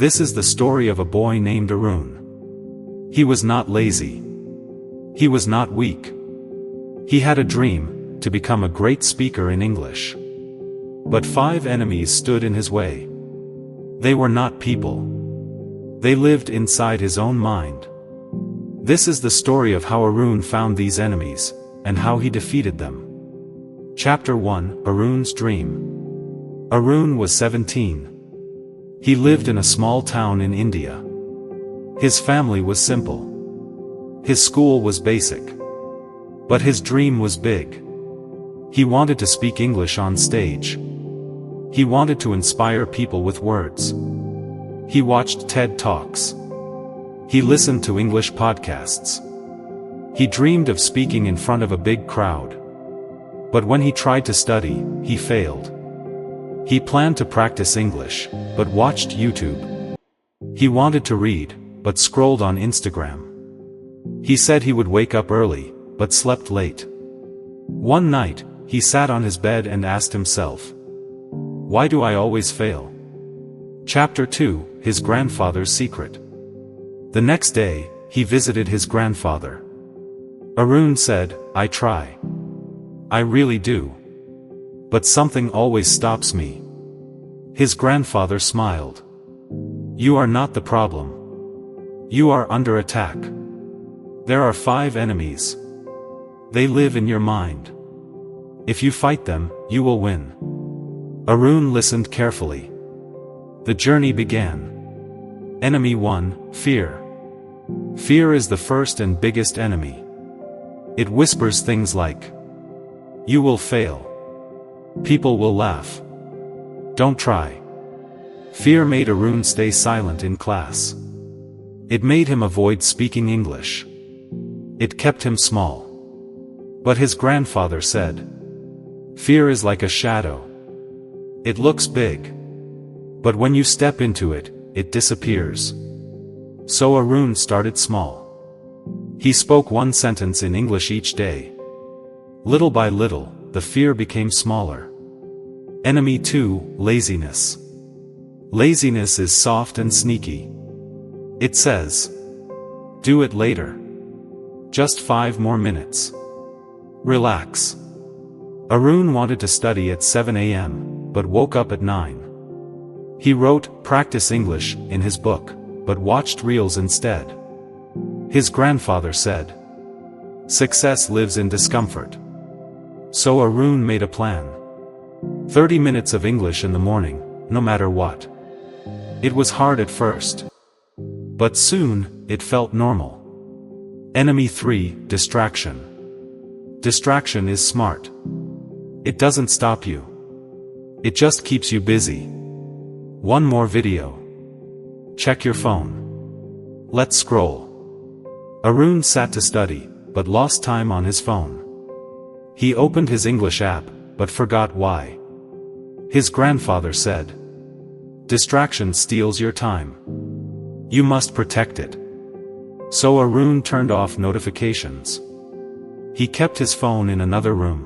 This is the story of a boy named Arun. He was not lazy. He was not weak. He had a dream, to become a great speaker in English. But 5 enemies stood in his way. They were not people. They lived inside his own mind. This is the story of how Arun found these enemies, and how he defeated them. Chapter 1: Arun's Dream. Arun was 17. He lived in a small town in India. His family was simple. His school was basic. But his dream was big. He wanted to speak English on stage. He wanted to inspire people with words. He watched TED Talks. He listened to English podcasts. He dreamed of speaking in front of a big crowd. But when he tried to study, he failed. He planned to practice English, but watched YouTube. He wanted to read, but scrolled on Instagram. He said he would wake up early, but slept late. One night, he sat on his bed and asked himself, "Why do I always fail?" Chapter 2: His Grandfather's Secret. The next day, he visited his grandfather. Arun said, "I try. I really do. But something always stops me." His grandfather smiled. "You are not the problem. You are under attack. There are 5 enemies. They live in your mind. If you fight them, you will win." Arun listened carefully. The journey began. Enemy 1: Fear. Fear is the first and biggest enemy. It whispers things like, "You will fail. People will laugh. Don't try." Fear made Arun stay silent in class. It made him avoid speaking English. It kept him small. But his grandfather said, "Fear is like a shadow. It looks big. But when you step into it, it disappears." So Arun started small. He spoke 1 sentence in English each day. Little by little, the fear became smaller. Enemy 2: Laziness. Laziness is soft and sneaky. It says, "Do it later. Just 5 more minutes. Relax." Arun wanted to study at 7 a.m., but woke up at 9. He wrote "Practice English" in his book, but watched reels instead. His grandfather said, "Success lives in discomfort." So Arun made a plan. 30 minutes of English in the morning, no matter what. It was hard at first. But soon, it felt normal. Enemy 3: Distraction. Distraction is smart. It doesn't stop you. It just keeps you busy. One more video. Check your phone. Let's scroll. Arun sat to study, but lost time on his phone. He opened his English app, but forgot why. His grandfather said, "Distraction steals your time. You must protect it." So Arun turned off notifications. He kept his phone in another room.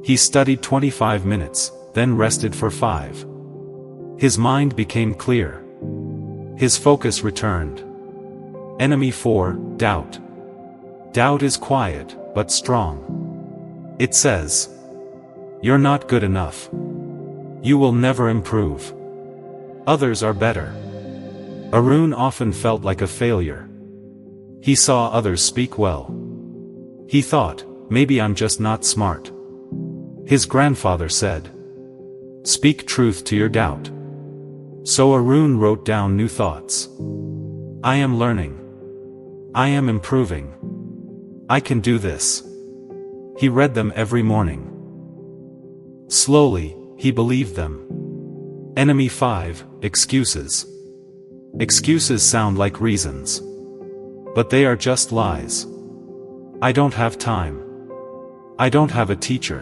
He studied 25 minutes, then rested for 5. His mind became clear. His focus returned. Enemy 4: Doubt. Doubt is quiet, but strong. It says, "You're not good enough. You will never improve. Others are better." Arun often felt like a failure. He saw others speak well. He thought, "Maybe I'm just not smart." His grandfather said, "Speak truth to your doubt." So Arun wrote down new thoughts. "I am learning. I am improving. I can do this." He read them every morning. Slowly, he believed them. Enemy 5: Excuses. Excuses sound like reasons. But they are just lies. "I don't have time. I don't have a teacher.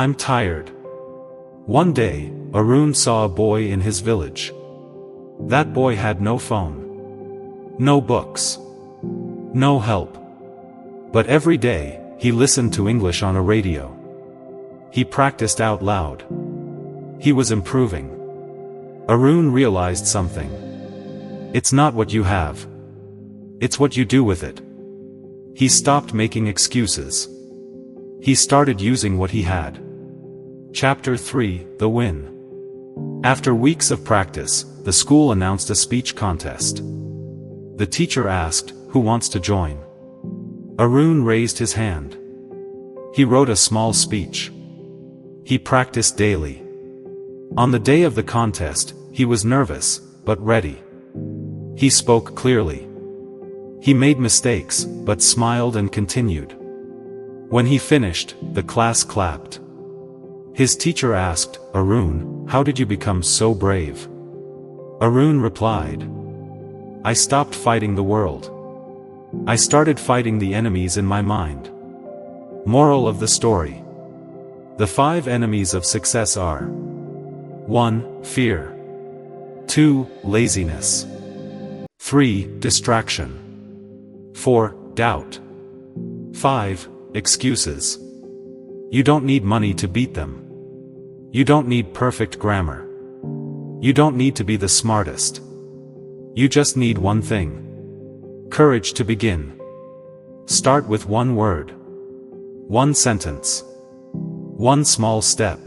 I'm tired." One day, Arun saw a boy in his village. That boy had no phone. No books. No help. But every day, he listened to English on a radio. He practiced out loud. He was improving. Arun realized something. It's not what you have. It's what you do with it. He stopped making excuses. He started using what he had. Chapter 3: The Win. After weeks of practice, the school announced a speech contest. The teacher asked, "Who wants to join?" Arun raised his hand. He wrote a small speech. He practiced daily. On the day of the contest, he was nervous, but ready. He spoke clearly. He made mistakes, but smiled and continued. When he finished, the class clapped. His teacher asked, "Arun, how did you become so brave?" Arun replied, "I stopped fighting the world. I started fighting the enemies in my mind." Moral of the story. The 5 enemies of success are: 1. Fear. 2. Laziness. 3. Distraction. 4. Doubt. 5. Excuses. You don't need money to beat them. You don't need perfect grammar. You don't need to be the smartest. You just need one thing: courage to begin. Start with one word. One sentence. One small step.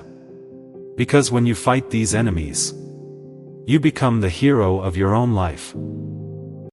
Because when you fight these enemies, you become the hero of your own life.